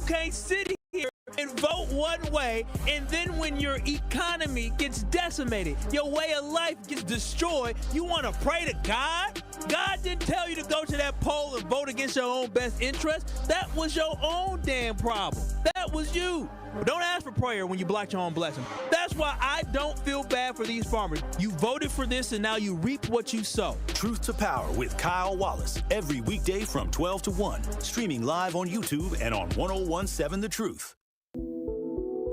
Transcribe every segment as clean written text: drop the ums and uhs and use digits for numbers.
can't sit here and vote one way, and then when your economy gets decimated, your way of life gets destroyed, you want to pray to God? God didn't tell you to go to that poll and vote against your own best interest. That was your own damn problem. That was you. But don't ask for prayer when you block your own blessing. That's why I don't feel bad for these farmers. You voted for this, and now you reap what you sow. Truth to Power with Kyle Wallace, every weekday from 12 to 1, streaming live on YouTube and on 1017 The Truth.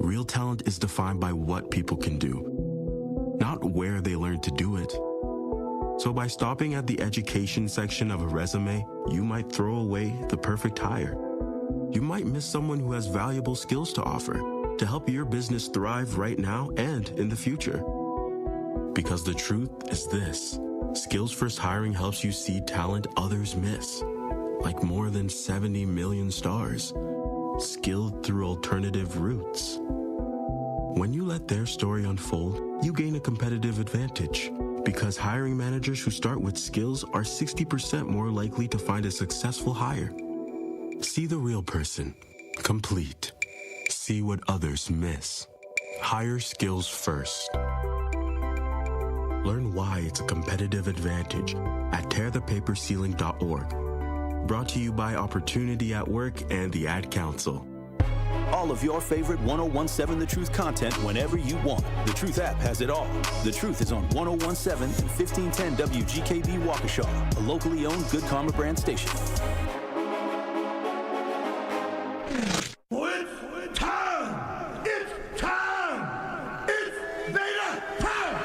Real talent is defined by what people can do, not where they learn to do it. So by stopping at the education section of a resume, you might throw away the perfect hire. You might miss someone who has valuable skills to offer to help your business thrive right now and in the future. Because the truth is this: Skills First Hiring helps you see talent others miss, like more than 70 million stars, skilled through alternative routes. When you let their story unfold, you gain a competitive advantage, because hiring managers who start with skills are 60% more likely to find a successful hire. See the real person, complete. See what others miss. Hire skills first. Learn why it's a competitive advantage at tearthepaperceiling.org. Brought to you by Opportunity at Work and the Ad Council. All of your favorite 1017 The Truth content whenever you want. The Truth app has it all. The Truth is on 1017 and 1510 WGKB Waukesha, a locally owned Good Karma brand station. It's time! It's time! It's Beta time!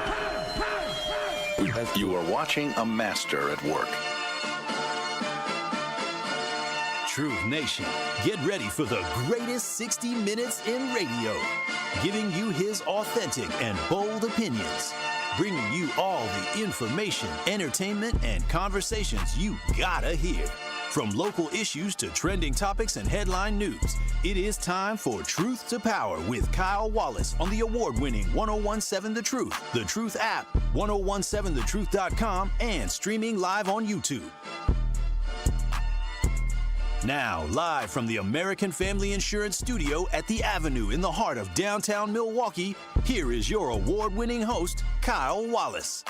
You are watching a master at work. Truth Nation, get ready for the greatest 60 minutes in radio, giving you his authentic and bold opinions, bringing you all the information, entertainment, and conversations you gotta hear. From local issues to trending topics and headline news, it is time for Truth to Power with Kyle Wallace on the award-winning 1017 The Truth, The Truth app, 1017thetruth.com, and streaming live on YouTube. Now, live from the American Family Insurance Studio at the Avenue in the heart of downtown Milwaukee, here is your award-winning host, Kyle Wallace.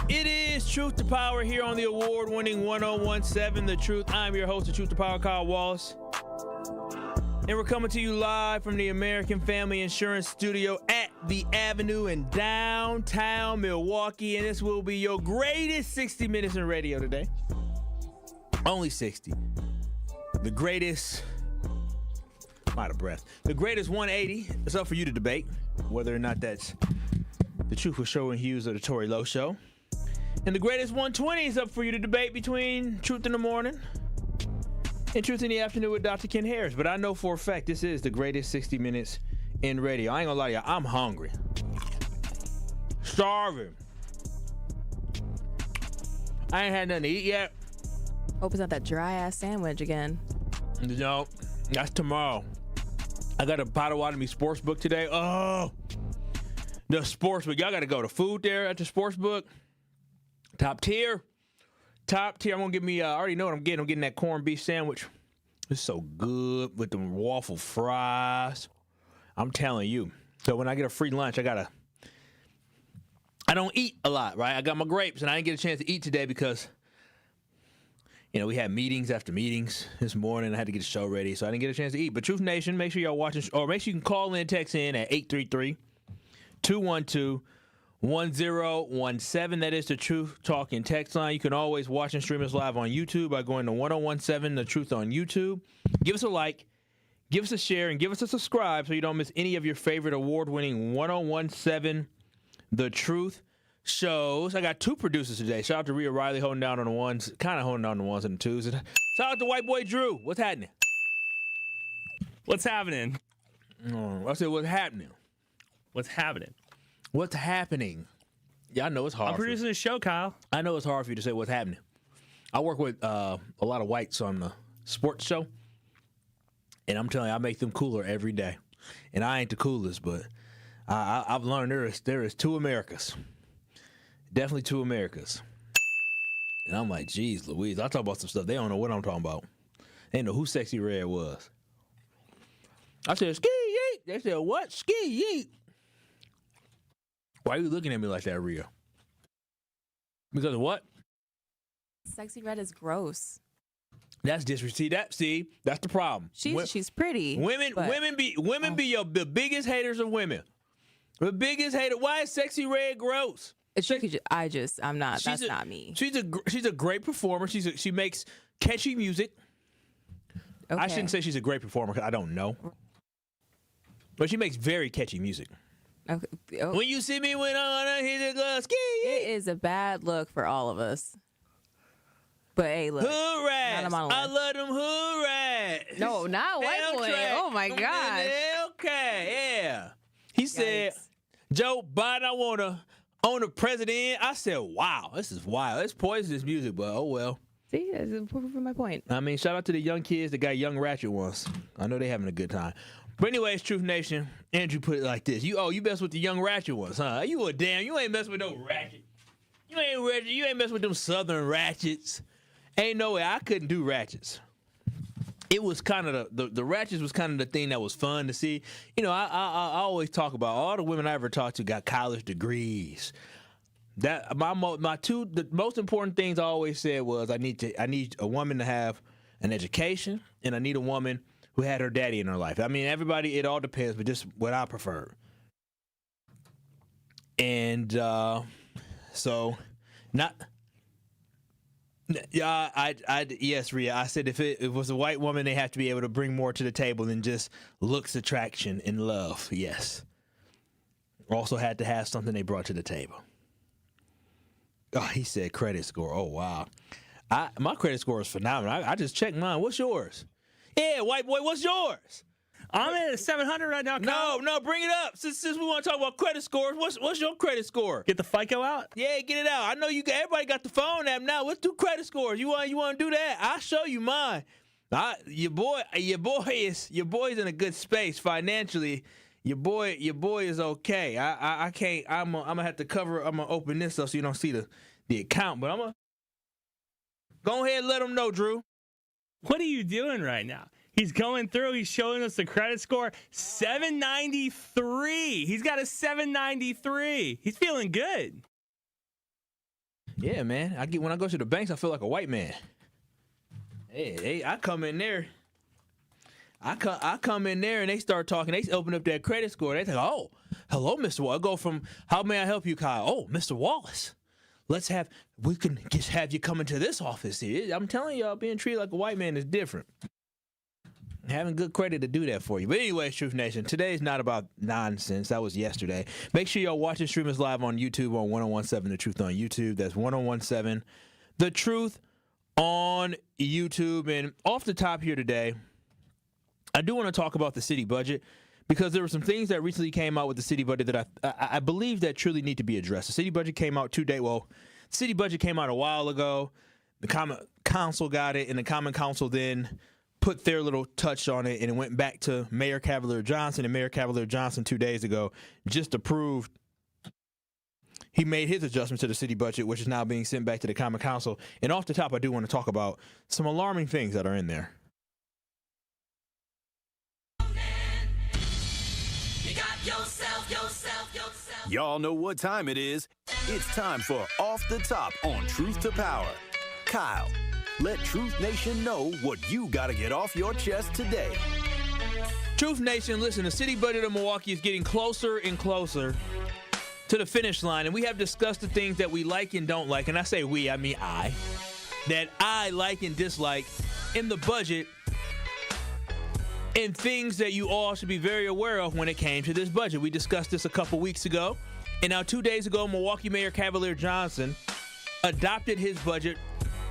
It is Truth to Power here on the award-winning 1017 The Truth. I'm your host of Truth to Power, Kyle Wallace. And we're coming to you live from the American Family Insurance Studio at the Avenue in downtown Milwaukee. And this will be your greatest 60 minutes in radio today. Only 60. The greatest, I'm out of breath. The greatest 180. It's up for you to debate whether or not that's the Truth with Sherwin Hughes or the Tory Lowe Show. And the greatest 120 is up for you to debate between Truth in the Morning and Truth in the Afternoon with Dr. Ken Harris. But I know for a fact this is the greatest 60 minutes in radio. I ain't gonna lie to y'all, I'm hungry. Starving. I ain't had nothing to eat yet. Hope it's not that dry-ass sandwich again. No, that's tomorrow. I got a Potawatomi sports book today. Oh, the sports book. Y'all got to go to food there at the sports book. Top tier. Top tier. I'm going to get me, I already know what I'm getting. I'm getting that corned beef sandwich. It's so good with the waffle fries. I'm telling you. So when I get a free lunch, I don't eat a lot, right? I got my grapes, and I didn't get a chance to eat today because, we had meetings after meetings this morning. I had to get the show ready, so I didn't get a chance to eat. But Truth Nation, make sure y'all watching, or make sure you can call in and text in at 833-212-1017. That is the Truth Talking text line. You can always watch and stream us live on YouTube by going to 1017 The Truth on YouTube. Give us a like, give us a share, and give us a subscribe so you don't miss any of your favorite award-winning 1017 The Truth shows. I got two producers today. Shout out to Rhea Riley holding down on the ones, kind of holding down on the ones and the twos. Shout out to white boy Drew. What's happening? What's happening? I said, what's happening? What's happening? What's happening? Yeah, I know it's hard. I'm producing a show, Kyle. I know it's hard for you to say what's happening. I work with a lot of whites on the sports show, and I'm telling you, I make them cooler every day. And I ain't the coolest, but I've learned there is two Americas. Definitely two Americas. And I'm like, geez, Louise, I talk about some stuff. They don't know what I'm talking about. They didn't know who Sexy Red was. I said, ski yeet. They said, what? Ski yeet. Why are you looking at me like that, Rhea? Because of what? Sexy Red is gross. That's disrespect. See, that's the problem. She's pretty. Women be the biggest haters of women. The biggest hater. Why is Sexy Red gross? I'm not. That's not me. She's a great performer. She makes catchy music. Okay. I shouldn't say she's a great performer because I don't know, but she makes very catchy music. Okay. Oh. When you see me when I wanna hit the glass, it is a bad look for all of us. But hey, look, hoorah! I love them hoorah! No, not white boy. Oh my gosh. Okay, yeah. He said, Joe Biden, I wanna own the president. I said, wow, this is wild. It's poisonous music, but oh well. See, that's proving my point. I mean, shout out to the young kids that got young ratchet ones. I know they having a good time. But anyways, Truth Nation, Andrew put it like this. You mess with the young ratchet ones, huh? You ain't mess with no ratchet. You ain't mess with them southern ratchets. Ain't no way I couldn't do ratchets. It was kind of the ratchets was kind of the thing that was fun to see. I always talk about all the women I ever talked to got college degrees. That the most important things I always said was I need a woman to have an education, and I need a woman who had her daddy in her life. I mean, everybody, it all depends, but just what I prefer. And so not. Yeah, yes, Rhea. I said if it was a white woman, they have to be able to bring more to the table than just looks, attraction, and love. Yes. Also had to have something they brought to the table. Oh, he said credit score. Oh, wow. My credit score is phenomenal. I just checked mine. What's yours? Yeah, white boy, what's yours? I'm at 700 right now, Kyle. No, bring it up. Since we want to talk about credit scores, what's your credit score? Get the FICO out? Yeah, get it out. I know everybody got the phone app now. Let's do credit scores. You want to do that? I'll show you mine. Your boy is in a good space financially. Your boy is okay. I can't. I'm gonna have to cover. I'm gonna open this up so you don't see the account. But I'm gonna go ahead and let them know, Drew. What are you doing right now? He's going through. He's showing us the credit score. 793. He's got a 793. He's feeling good. Yeah, man. When I go to the banks, I feel like a white man. Hey, I come in there. I come in there and they start talking. They open up their credit score. They say, "Oh, hello, Mr. Wallace." I go from, "How may I help you, Kyle?" "Oh, Mr. Wallace. We can just have you come into this office here." I'm telling y'all, being treated like a white man is different. Having good credit to do that for you. But anyway, Truth Nation, today's not about nonsense. That was yesterday. Make sure y'all watch and stream us live on YouTube on 1017 The Truth on YouTube. That's 1017 The Truth on YouTube. And off the top here today, I do want to talk about the city budget because there were some things that recently came out with the city budget that I believe that truly need to be addressed. The city budget came out the city budget came out a while ago. The Common Council got it, and the Common Council then put their little touch on it, and it went back to Mayor Cavalier Johnson, and Mayor Cavalier Johnson 2 days ago just approved. He made his adjustment to the city budget, which is now being sent back to the Common Council. And off the top, I do want to talk about some alarming things that are in there. Y'all know what time it is. It's time for Off the Top on Truth to Power. Kyle, Let Truth Nation know what you got to get off your chest today. Truth Nation, listen, the city budget of Milwaukee is getting closer and closer to the finish line, and we have discussed the things that we like and don't like, and I say we, I mean I, that I like and dislike in the budget, and things that you all should be very aware of when it came to this budget. We discussed this a couple weeks ago, and now 2 days ago, Milwaukee Mayor Cavalier Johnson adopted his budget,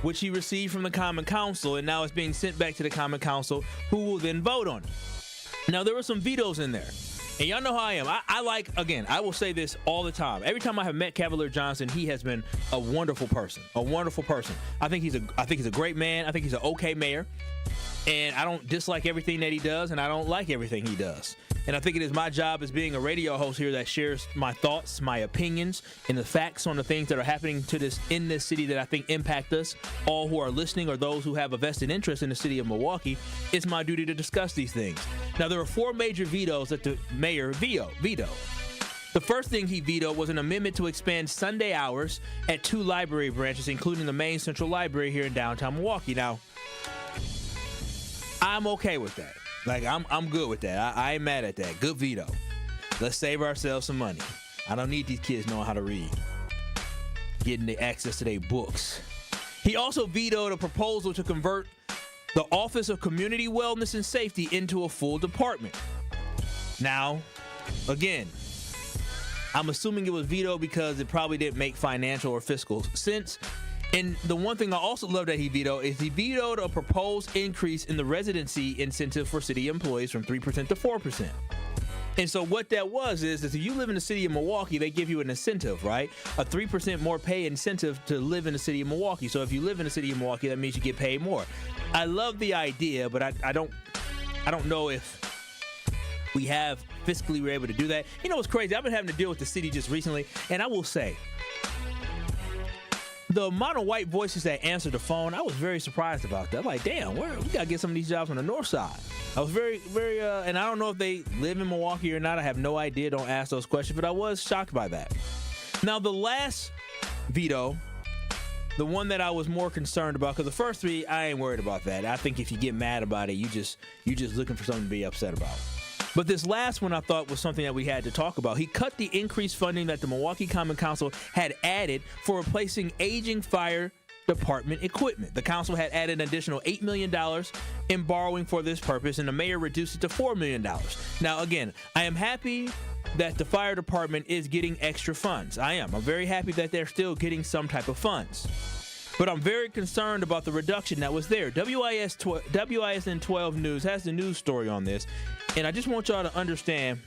which he received from the Common Council, and now it's being sent back to the Common Council, who will then vote on it. Now, there were some vetoes in there, and y'all know how I am. I will say this all the time. Every time I have met Cavalier Johnson, he has been a wonderful person, I think he's a great man. I think he's an okay mayor, and I don't dislike everything that he does, and I don't like everything he does. And I think it is my job as being a radio host here that shares my thoughts, my opinions, and the facts on the things that are happening in this city that I think impact us, all who are listening or those who have a vested interest in the city of Milwaukee. It's my duty to discuss these things. Now, there are 4 major vetoes that the mayor vetoed. The first thing he vetoed was an amendment to expand Sunday hours at 2 library branches, including the main central library here in downtown Milwaukee. Now, I'm okay with that. Like, I'm good with that. I ain't mad at that. Good veto. Let's save ourselves some money. I don't need these kids knowing how to read, getting the access to their books. He also vetoed a proposal to convert the Office of Community Wellness and Safety into a full department. Now, again, I'm assuming it was vetoed because it probably didn't make financial or fiscal sense. And the one thing I also love that he vetoed is he vetoed a proposed increase in the residency incentive for city employees from 3% to 4%. And so what that was is if you live in the city of Milwaukee, they give you an incentive, right? A 3% more pay incentive to live in the city of Milwaukee. So if you live in the city of Milwaukee, that means you get paid more. I love the idea, but I don't know if we have fiscally we're able to do that. You know what's crazy? I've been having to deal with the city just recently, and I will say, the amount of white voices that answered the phone, I was very surprised about that. I'm like, damn, we got to get some of these jobs on the north side. I was very, very, and I don't know if they live in Milwaukee or not. I have no idea. Don't ask those questions, but I was shocked by that. Now, the last veto, the one that I was more concerned about, because the first 3, I ain't worried about that. I think if you get mad about it, you just looking for something to be upset about. But this last one I thought was something that we had to talk about. He cut the increased funding that the Milwaukee Common Council had added for replacing aging fire department equipment. The council had added an additional $8 million in borrowing for this purpose, and the mayor reduced it to $4 million. Now, again, I am happy that the fire department is getting extra funds. I'm very happy that they're still getting some type of funds. But I'm very concerned about the reduction that was there. WISN 12 News has the news story on this, and I just want y'all to understand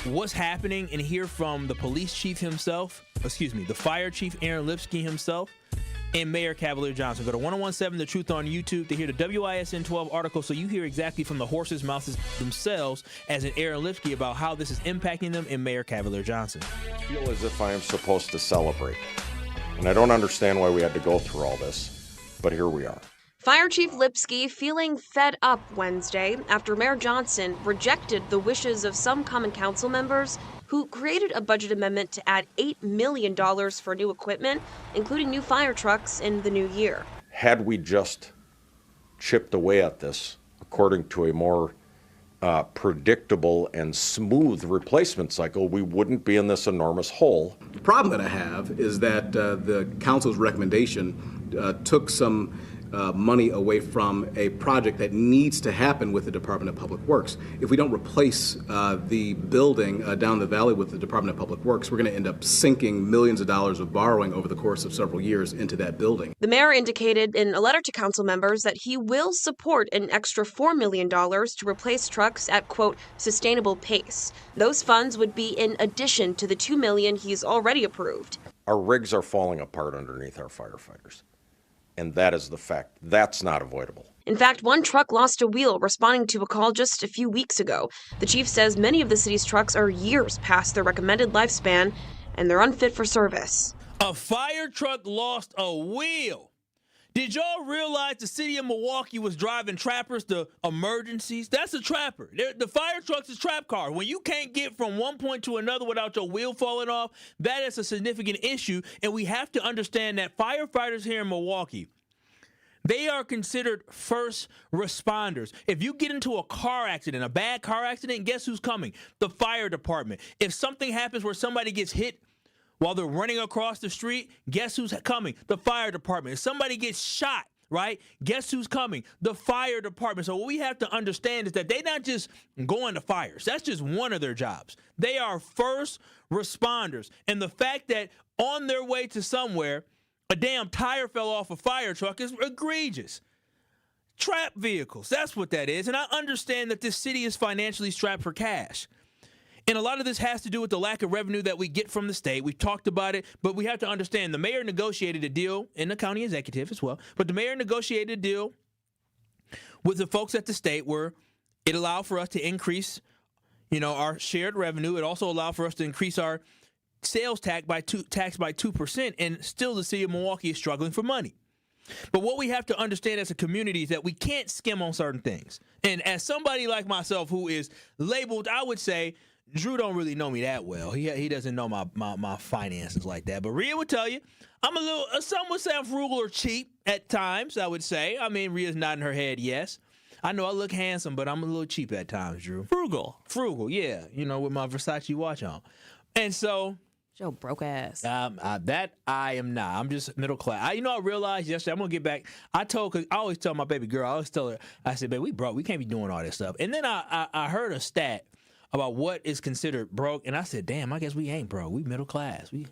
what's happening and hear from the police chief himself, the fire chief Aaron Lipsky himself, and Mayor Cavalier Johnson. Go to 1017 The Truth on YouTube to hear the WISN 12 article so you hear exactly from the horse's mouths themselves as in Aaron Lipsky about how this is impacting them and Mayor Cavalier Johnson. I feel as if I am supposed to celebrate. And I don't understand why we had to go through all this, but here we are. Fire Chief Lipsky feeling fed up Wednesday after Mayor Johnson rejected the wishes of some Common Council members who created a budget amendment to add $8 million for new equipment, including new fire trucks in the new year. Had we just chipped away at this according to a more predictable and smooth replacement cycle, we wouldn't be in this enormous hole. The problem that I have is that the council's recommendation took some money away from a project that needs to happen with the Department of Public Works. If we don't replace the building down the valley with the Department of Public Works, we're going to end up sinking millions of dollars of borrowing over the course of several years into that building. The mayor indicated in a letter to council members that he will support an extra $4 million to replace trucks at, quote, sustainable pace. Those funds would be in addition to the $2 million he's already approved. Our rigs are falling apart underneath our firefighters. And that is the fact. That's not avoidable. In fact, one truck lost a wheel responding to a call just a few weeks ago. The chief says many of the city's trucks are years past their recommended lifespan, and they're unfit for service. A fire truck lost a wheel. Did y'all realize the city of Milwaukee was driving trappers to emergencies? That's a trapper. The fire truck's a trap car. When you can't get from one point to another without your wheel falling off, that is a significant issue, and we have to understand that firefighters here in Milwaukee, they are considered first responders. If you get into a car accident, a bad car accident, guess who's coming? The fire department. If something happens where somebody gets hit while they're running across the street, guess who's coming? The fire department. If somebody gets shot, right, guess who's coming? The fire department. So what we have to understand is that they're not just going to fires. That's just one of their jobs. They are first responders. And the fact that on their way to somewhere, a damn tire fell off a fire truck is egregious. Trap vehicles, that's what that is. And I understand that this city is financially strapped for cash. And a lot of this has to do with the lack of revenue that we get from the state. We've talked about it, but we have to understand the mayor negotiated a deal, and the county executive as well, but the mayor negotiated a deal with the folks at the state where it allowed for us to increase, our shared revenue. It also allowed for us to increase our sales tax by 2%, and still the city of Milwaukee is struggling for money. But what we have to understand as a community is that we can't skim on certain things. And as somebody like myself who is labeled, I would say, Drew don't really know me that well. He doesn't know my finances like that. But Rhea would tell you, I'm a little, some would say I'm frugal or cheap at times, I would say. I mean, Rhea's nodding her head, yes. I know I look handsome, but I'm a little cheap at times, Drew. Frugal, yeah. With my Versace watch on. And so, Joe broke ass. That I am not. I'm just middle class. I realized yesterday, I'm going to get back. I always tell my baby girl, I always tell her, I said, babe, we broke. We can't be doing all this stuff. And then I heard a stat about what is considered broke. And I said, damn, I guess we ain't broke. We middle class. We're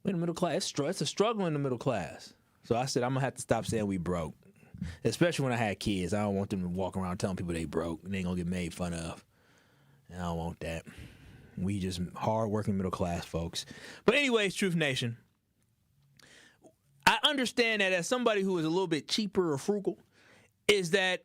in the middle class. It's a struggle in the middle class. So I said, I'm going to have to stop saying we broke. Especially when I had kids. I don't want them to walk around telling people they broke and they ain't going to get made fun of. And I don't want that. We just hard-working middle-class folks. But anyways, Truth Nation, I understand that as somebody who is a little bit cheaper or frugal, is that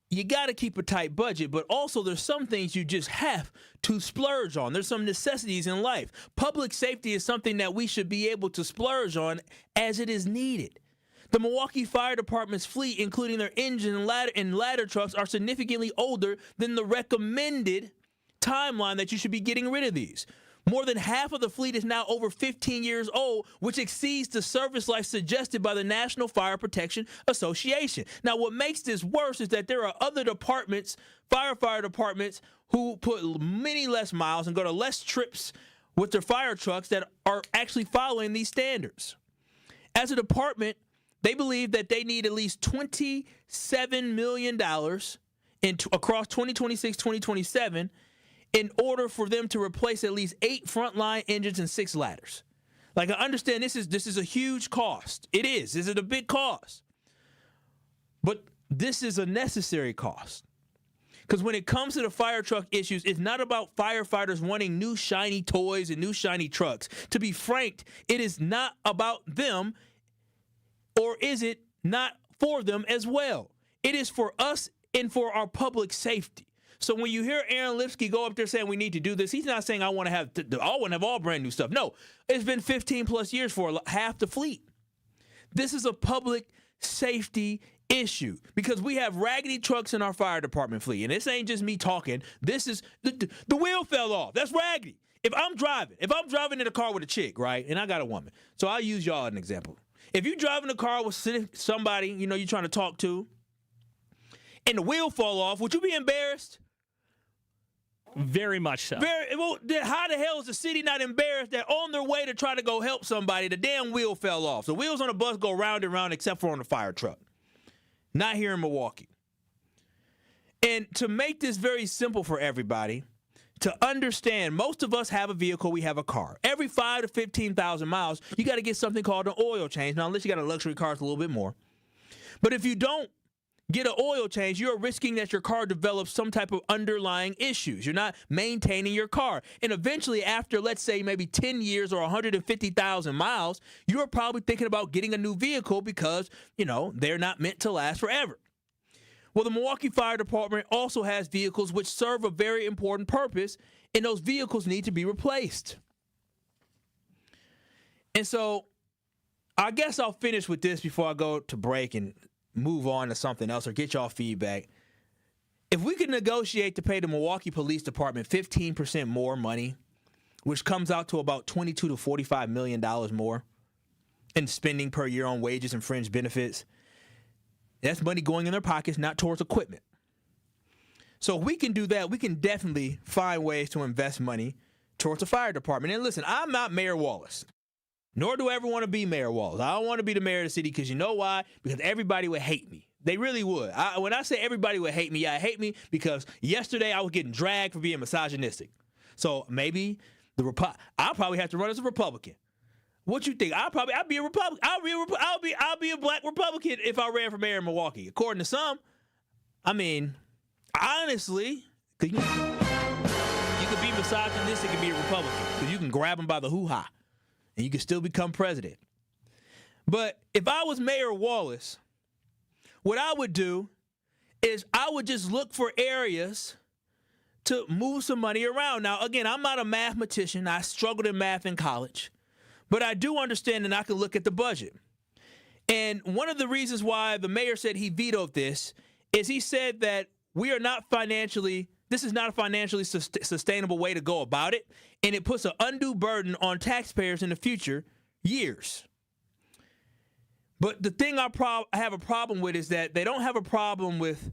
you got to keep a tight budget, but also there's some things you just have to splurge on. There's some necessities in life. Public safety is something that we should be able to splurge on as it is needed. The Milwaukee Fire Department's fleet, including their engine and ladder trucks, are significantly older than the recommended timeline that you should be getting rid of these. More than half of the fleet is now over 15 years old, which exceeds the service life suggested by the National Fire Protection Association. Now, what makes this worse is that there are other departments, firefighter departments, who put many less miles and go to less trips with their fire trucks that are actually following these standards. As a department, they believe that they need at least $27 million across 2026-2027 in order for them to replace at least 8 frontline engines and 6 ladders. Like, I understand this is a huge cost. It is. Is it a big cost? But this is a necessary cost. Because when it comes to the fire truck issues, it's not about firefighters wanting new shiny toys and new shiny trucks. To be frank, it is not about them, or is it not for them as well? It is for us and for our public safety. So when you hear Aaron Lipsky go up there saying we need to do this, he's not saying I want to have all brand new stuff. No, it's been 15 plus years for half the fleet. This is a public safety issue because we have raggedy trucks in our fire department fleet. And this ain't just me talking. This is the wheel fell off. That's raggedy. If I'm driving in a car with a chick, right, and I got a woman, so I'll use y'all as an example. If you're driving a car with somebody, you're trying to talk to, and the wheel fall off, would you be embarrassed? Very much so. Well, how the hell is the city not embarrassed that on their way to try to go help somebody, the damn wheel fell off? The wheels on the bus go round and round except for on the fire truck. Not here in Milwaukee. And to make this very simple for everybody, to understand, most of us have a vehicle, we have a car. Every 5,000 to 15,000 miles, you got to get something called an oil change. Now, unless you got a luxury car, it's a little bit more. But if you don't get an oil change, you're risking that your car develops some type of underlying issues. You're not maintaining your car. And eventually, after, let's say, maybe 10 years or 150,000 miles, you're probably thinking about getting a new vehicle because, they're not meant to last forever. Well, the Milwaukee Fire Department also has vehicles which serve a very important purpose, and those vehicles need to be replaced. And so I guess I'll finish with this before I go to break and move on to something else or get y'all feedback. If we could negotiate to pay the Milwaukee Police Department 15% more money, which comes out to about $22 to $45 million more in spending per year on wages and fringe benefits, that's money going in their pockets, not towards equipment. So if we can do that, we can definitely find ways to invest money towards the fire department. And listen, I'm not Mayor Wallace, nor do I ever want to be Mayor Wallace. I don't want to be the mayor of the city because you know why? Because everybody would hate me. They really would. When I say everybody would hate me, I hate me because yesterday I was getting dragged for being misogynistic. So maybe I'll probably have to run as a Republican. What you think? I'll be a Republican. I'll be a black Republican if I ran for mayor in Milwaukee. According to some, I mean, honestly, you could be misogynistic and be a Republican because you can grab them by the hoo-ha and you can still become president. But if I was Mayor Wallace, what I would do is I would just look for areas to move some money around. Now, again, I'm not a mathematician. I struggled in math in college. But I do understand and I can look at the budget. And one of the reasons why the mayor said he vetoed this is he said that this is not a financially sustainable way to go about it, and it puts an undue burden on taxpayers in the future years. But the thing I have a problem with is that they don't have a problem with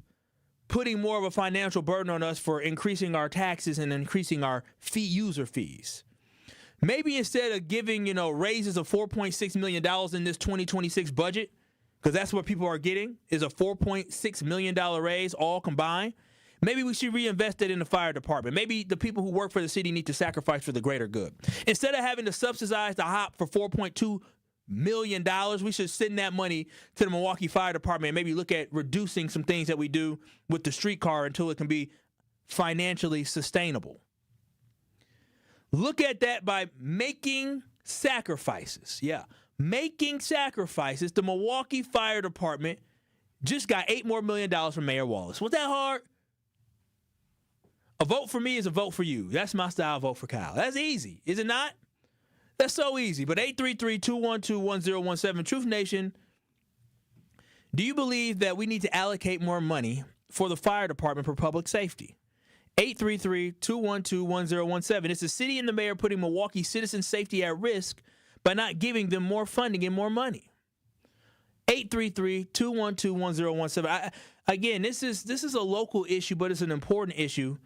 putting more of a financial burden on us for increasing our taxes and increasing our user fees. Maybe instead of giving, raises of $4.6 million in this 2026 budget, because that's what people are getting, is a $4.6 million raise all combined, maybe we should reinvest it in the fire department. Maybe the people who work for the city need to sacrifice for the greater good. Instead of having to subsidize the hop for $4.2 million, we should send that money to the Milwaukee Fire Department and maybe look at reducing some things that we do with the streetcar until it can be financially sustainable. Look at that by making sacrifices. Yeah, making sacrifices. The Milwaukee Fire Department just got $8 more million from Mayor Wallace. Was that hard? A vote for me is a vote for you. That's my style, vote for Kyle. That's easy, is it not? That's so easy. But 833-212-1017, Truth Nation, do you believe that we need to allocate more money for the fire department for public safety? 833-212-1017. It's the city and the mayor putting Milwaukee citizen safety at risk by not giving them more funding and more money. 833-212-1017. Again, this is a local issue, but it's an important issue.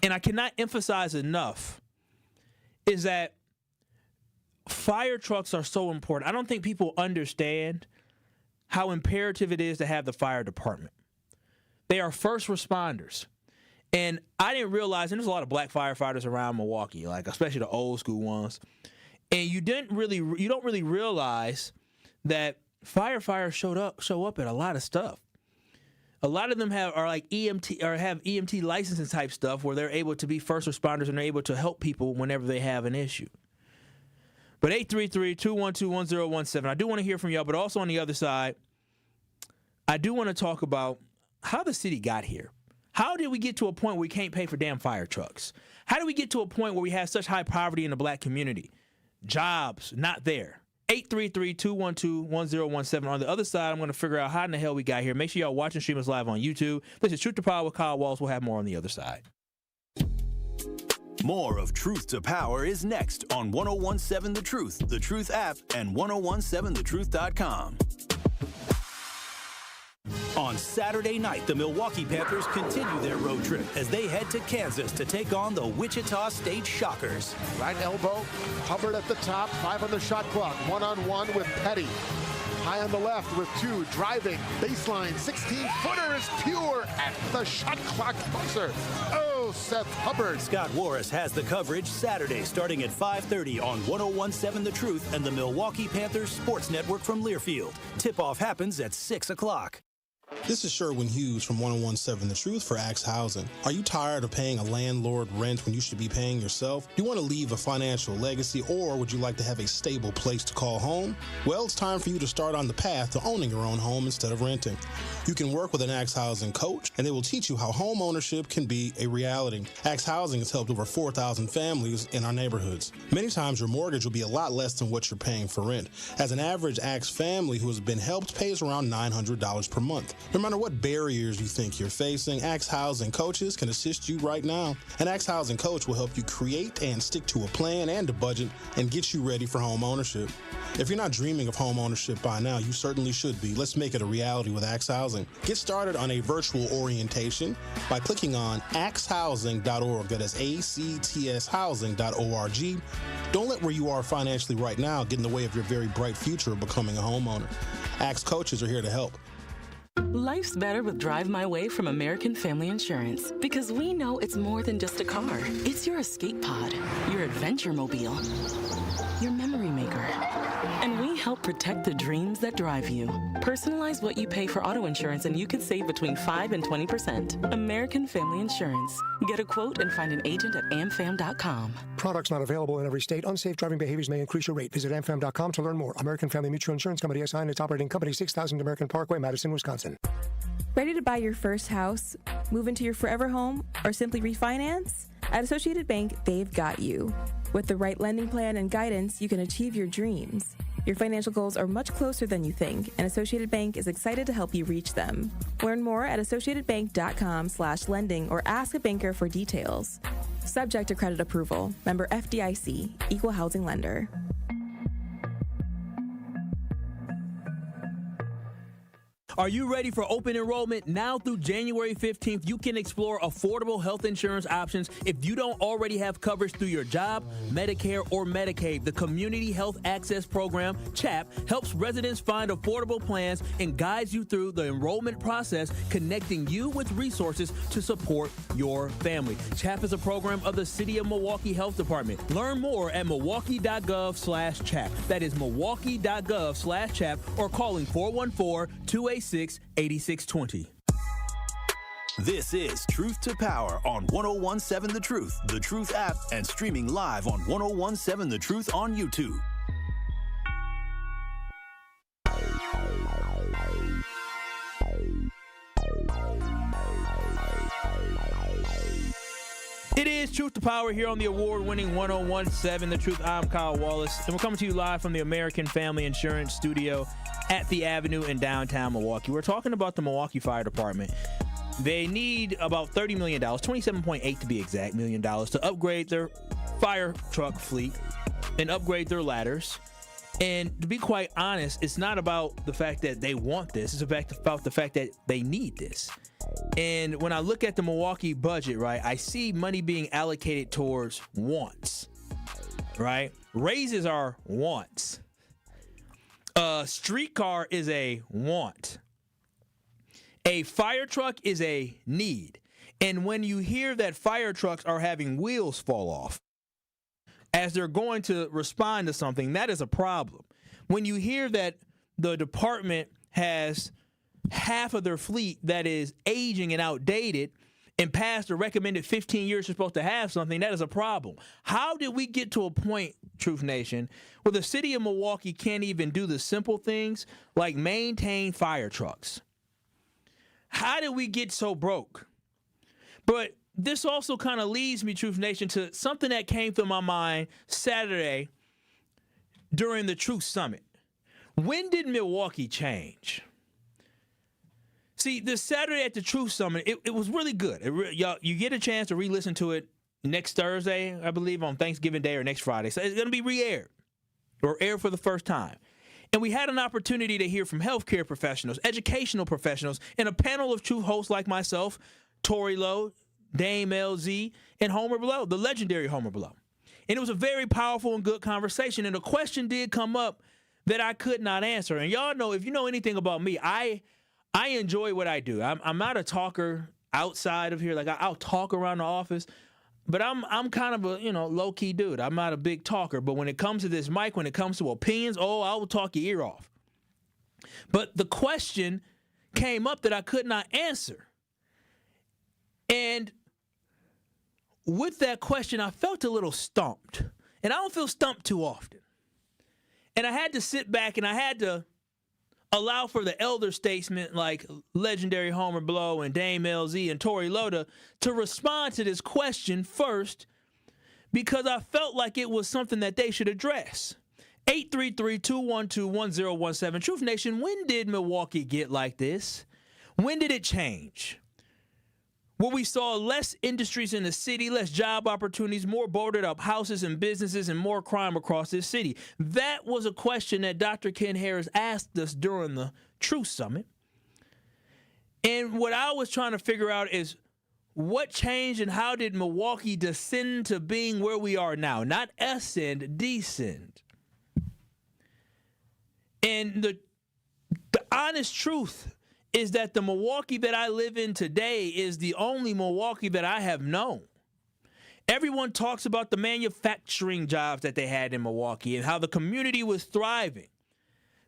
And I cannot emphasize enough is that fire trucks are so important. I don't think people understand how imperative it is to have the fire department. They are first responders. And I didn't realize, and there's a lot of black firefighters around Milwaukee, like especially the old school ones. And you don't really realize that firefighters show up at a lot of stuff. A lot of them have EMT licensing type stuff where they're able to be first responders and they're able to help people whenever they have an issue. But 833-212-1017. I do want to hear from y'all, but also on the other side, I do want to talk about how the city got here. How did we get to a point where we can't pay for damn fire trucks? How did we get to a point where we have such high poverty in the black community? Jobs, not there. 833-212-1017. On the other side, I'm going to figure out how in the hell we got here. Make sure y'all watch and stream us live on YouTube. This is Truth to Power with Kyle Wallace. We'll have more on the other side. More of Truth to Power is next on 1017 The Truth, The Truth app, and 1017thetruth.com. On Saturday night, the Milwaukee Panthers continue their road trip as they head to Kansas to take on the Wichita State Shockers. Right elbow, Hubbard at the top, 5 on the shot clock, 1-on-1 with Petty. High on the left with 2, driving, baseline, 16-footer is pure at the shot clock buzzer. Oh, Seth Hubbard. Scott Warris has the coverage Saturday starting at 5:30 on 1017 The Truth and the Milwaukee Panthers Sports Network from Learfield. Tip-off happens at 6 o'clock. This is Sherwin Hughes from 1017 The Truth for Axe Housing. Are you tired of paying a landlord rent when you should be paying yourself? Do you want to leave a financial legacy, or would you like to have a stable place to call home? Well, it's time for you to start on the path to owning your own home instead of renting. You can work with an Axe Housing coach, and they will teach you how home ownership can be a reality. Axe Housing has helped over 4,000 families in our neighborhoods. Many times your mortgage will be a lot less than what you're paying for rent. As an average Axe family who has been helped pays around $900 per month. No matter what barriers you think you're facing, Axe Housing coaches can assist you right now. An Axe Housing coach will help you create and stick to a plan and a budget and get you ready for home ownership. If you're not dreaming of home ownership by now, you certainly should be. Let's make it a reality with Axe Housing. Get started on a virtual orientation by clicking on axehousing.org. That is ACTS housing.org. Don't let where you are financially right now get in the way of your very bright future of becoming a homeowner. Axe coaches are here to help. Life's better with Drive My Way from American Family Insurance, because we know it's more than just a car. It's your escape pod, your adventure mobile, your memory maker. And we help protect the dreams that drive you. Personalize what you pay for auto insurance and you could save between 5 and 20%. American Family Insurance. Get a quote and find an agent at amfam.com. Products not available in every state. Unsafe driving behaviors may increase your rate. Visit amfam.com to learn more. American Family Mutual Insurance Company, SI, and its operating company, 6000 American Parkway, Madison, Wisconsin. Ready to buy your first house, move into your forever home, or simply refinance? At Associated Bank, they've got you. With the right lending plan and guidance, you can achieve your dreams. Your financial goals are much closer than you think, and Associated Bank is excited to help you reach them. Learn more at associatedbank.com/lending or ask a banker for details. Subject to credit approval. Member FDIC. Equal housing lender. Are you ready for open enrollment? Now through January 15th, you can explore affordable health insurance options if you don't already have coverage through your job, Medicare, or Medicaid. The Community Health Access Program, CHAP, helps residents find affordable plans and guides you through the enrollment process, connecting you with resources to support your family. CHAP is a program of the City of Milwaukee Health Department. Learn more at milwaukee.gov/CHAP. That is milwaukee.gov/CHAP, or calling 414-286-8620. This is Truth to Power on 1017 The Truth, The Truth app, and streaming live on 1017 The Truth on YouTube. It is Truth to Power here on the award-winning 1017 The Truth. I'm Kyle Wallace, and we're coming to you live from the American Family Insurance Studio at the Avenue in downtown Milwaukee. We're talking about the Milwaukee Fire Department. They need about $30 million, $27.8 to be exact, $million, to upgrade their fire truck fleet and upgrade their ladders. And to be quite honest, it's not about the fact that they want this. It's about the fact that they need this. And when I look at the Milwaukee budget, right, I see money being allocated towards wants, right? Raises are wants. A streetcar is a want. A fire truck is a need. And when you hear that fire trucks are having wheels fall off as they're going to respond to something, that is a problem. When you hear that the department has half of their fleet that is aging and outdated and past the recommended 15 years you're supposed to have something, that is a problem. How did we get to a point, Truth Nation, where the city of Milwaukee can't even do the simple things like maintain fire trucks? How did we get so broke? But this also kind of leads me, Truth Nation, to something that came through my mind Saturday during the Truth Summit. When did Milwaukee change? See, this Saturday at the Truth Summit, it was really good. Y'all, you get a chance to re-listen to it next Thursday, I believe, on Thanksgiving Day or next Friday. So it's going to be re-aired or aired for the first time. And we had an opportunity to hear from healthcare professionals, educational professionals, and a panel of Truth hosts like myself, Tori Lowe, Dame LZ, and Homer Below, the legendary Homer Below. And it was a very powerful and good conversation. And a question did come up that I could not answer. And y'all know, if you know anything about me, I enjoy what I do. I'm not a talker outside of here. Like I'll talk around the office, but I'm kind of a, low key dude. I'm not a big talker, but when it comes to this mic, when it comes to opinions, I will talk your ear off. But the question came up that I could not answer. And with that question, I felt a little stumped. And I don't feel stumped too often. And I had to sit back and I had to allow for the elder statesmen like legendary Homer Blow and Dame LZ and Tory Loda to respond to this question first, because I felt like it was something that they should address. 833-212-1017. Truth Nation, when did Milwaukee get like this? When did it change? Where we saw less industries in the city, less job opportunities, more boarded up houses and businesses, and more crime across this city. That was a question that Dr. Ken Harris asked us during the Truth Summit. And what I was trying to figure out is what changed and how did Milwaukee descend to being where we are now? Not ascend, descend. And the honest truth is that the Milwaukee that I live in today is the only Milwaukee that I have known. Everyone talks about the manufacturing jobs that they had in Milwaukee and how the community was thriving.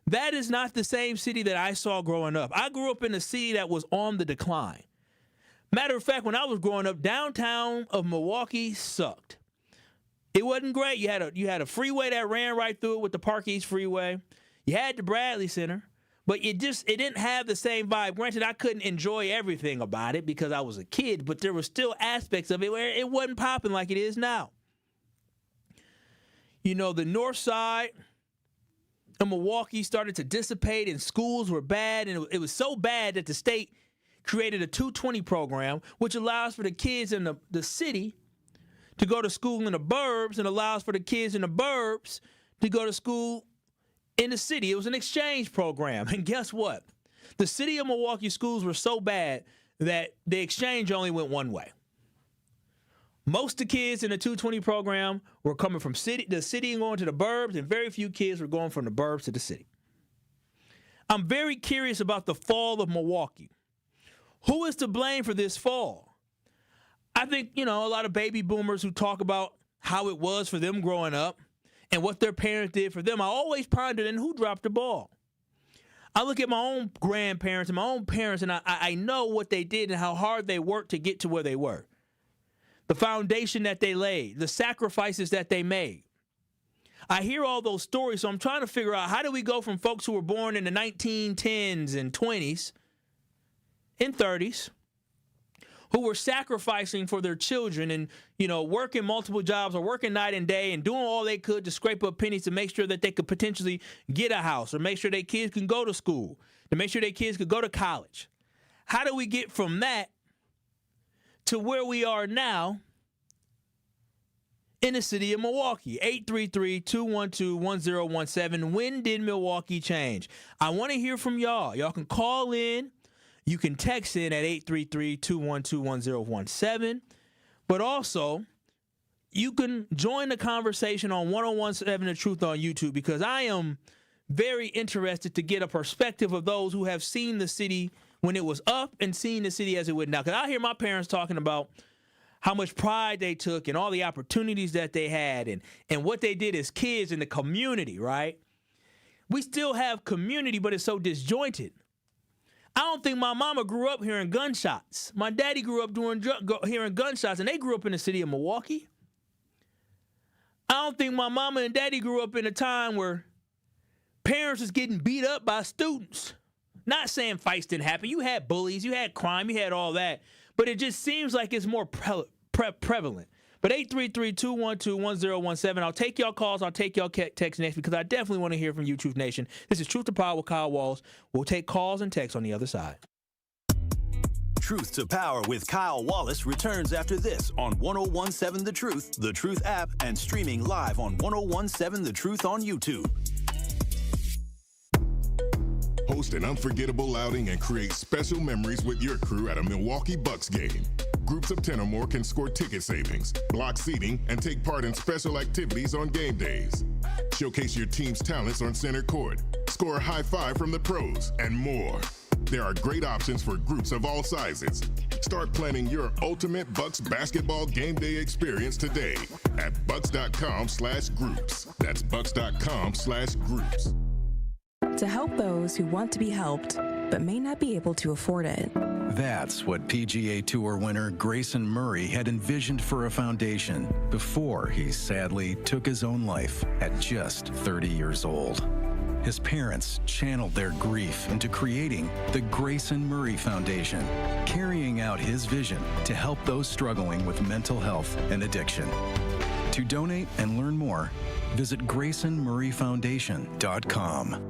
That is not the same city that I saw growing up. I grew up in a city that was on the decline. Matter of fact, when I was growing up, downtown of Milwaukee sucked. It wasn't great. You had a freeway that ran right through it with the Park East Freeway. You had the Bradley Center. But it didn't have the same vibe. Granted, I couldn't enjoy everything about it because I was a kid, but there were still aspects of it where it wasn't popping like it is now. You know, the north side of Milwaukee started to dissipate and schools were bad, and it was so bad that the state created a 220 program, which allows for the kids in the city to go to school in the burbs and allows for the kids in the burbs to go to school in the city. It was an exchange program. And guess what? The city of Milwaukee schools were so bad that the exchange only went one way. Most of the kids in the 220 program were coming from the city and going to the burbs, and very few kids were going from the burbs to the city. I'm very curious about the fall of Milwaukee. Who is to blame for this fall? I think, a lot of baby boomers who talk about how it was for them growing up and what their parents did for them. I always pondered, and who dropped the ball? I look at my own grandparents and my own parents, and I know what they did and how hard they worked to get to where they were. The foundation that they laid, the sacrifices that they made. I hear all those stories, so I'm trying to figure out how do we go from folks who were born in the 1910s and 20s and 30s, who were sacrificing for their children and, working multiple jobs or working night and day and doing all they could to scrape up pennies to make sure that they could potentially get a house or make sure their kids can go to school, to make sure their kids could go to college. How do we get from that to where we are now in the city of Milwaukee? 833-212-1017. When did Milwaukee change? I want to hear from y'all. Y'all can call in. You can text in at 833-212-1017. But also, you can join the conversation on 1017 The Truth on YouTube, because I am very interested to get a perspective of those who have seen the city when it was up and seen the city as it would now. Because I hear my parents talking about how much pride they took and all the opportunities that they had and what they did as kids in the community, right? We still have community, but it's so disjointed. I don't think my mama grew up hearing gunshots. My daddy grew up hearing gunshots, and they grew up in the city of Milwaukee. I don't think my mama and daddy grew up in a time where parents was getting beat up by students. Not saying fights didn't happen. You had bullies, you had crime, you had all that. But it just seems like it's more prevalent. But 833-212-1017. I'll take y'all calls. I'll take y'all texts next, because I definitely want to hear from you, Truth Nation. This is Truth to Power with Kyle Walls. We'll take calls and texts on the other side. Truth to Power with Kyle Wallace returns after this on 1017 The Truth app, and streaming live on 1017 The Truth on YouTube. Host an unforgettable outing and create special memories with your crew at a Milwaukee Bucks game. Groups of 10 or more can score ticket savings, block seating, and take part in special activities on game days. Showcase your team's talents on center court, score a high five from the pros, and more. There are great options for groups of all sizes. Start planning your ultimate Bucks basketball game day experience today at bucks.com/groups. That's bucks.com/groups. To help those who want to be helped, but may not be able to afford it. That's what PGA Tour winner Grayson Murray had envisioned for a foundation before he sadly took his own life at just 30 years old. His parents channeled their grief into creating the Grayson Murray Foundation, carrying out his vision to help those struggling with mental health and addiction. To donate and learn more, visit GraysonMurrayFoundation.com.